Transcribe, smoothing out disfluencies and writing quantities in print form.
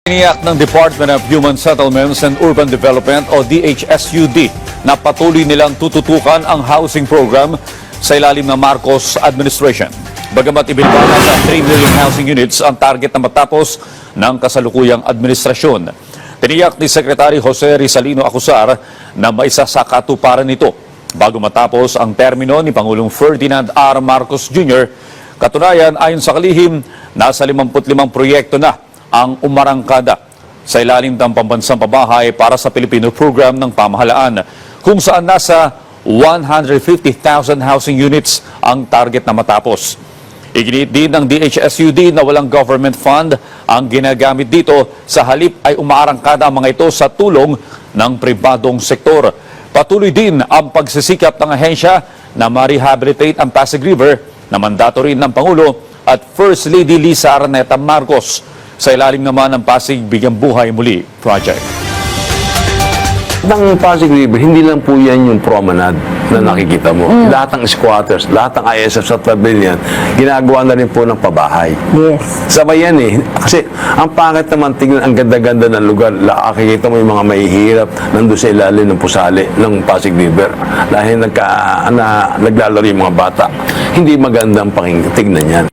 Iniyak ng Department of Human Settlements and Urban Development o DHSUD na patuloy nilang tututukan ang housing program sa ilalim ng Marcos administration. Bagamat ibinabala sa 3 million housing units ang target na matapos ng kasalukuyang administrasyon. Tiniyak ni Secretary Jose Rizalino Acusar na maisasakatuparan ito bago matapos ang termino ni Pangulong Ferdinand R. Marcos Jr. Katunayan, ayon sa kalihim, nasa 55 proyekto na ang umarangkada sa ilalim ng pambansang pabahay para sa Pilipino program ng pamahalaan, kung saan nasa 150,000 housing units ang target na matapos. Iginit din ng DHSUD na walang government fund ang ginagamit dito, sa halip ay umaarangkada ang mga ito sa tulong ng pribadong sektor. Patuloy din ang pagsisikap ng ahensya na ma-rehabilitate ang Pasig River na mandato rin ng Pangulo at First Lady Lisa Araneta Marcos sa ilalim naman ng Pasig Bigyang Buhay Muli Project. Ang Pasig River, hindi lang po yan yung promenade na nakikita mo. Lahat ng squatters, lahat ng ISF sa tabi niyan, ginagawa na rin po ng pabahay. Yes. Sabay yan eh. Kasi ang pangit naman tingnan, ang ganda-ganda ng lugar. Nakikita mo yung mga mahihirap nandun sa ilalim ng pusali ng Pasig River. Dahil naglalaro yung mga bata. Hindi magandang tingnan yan.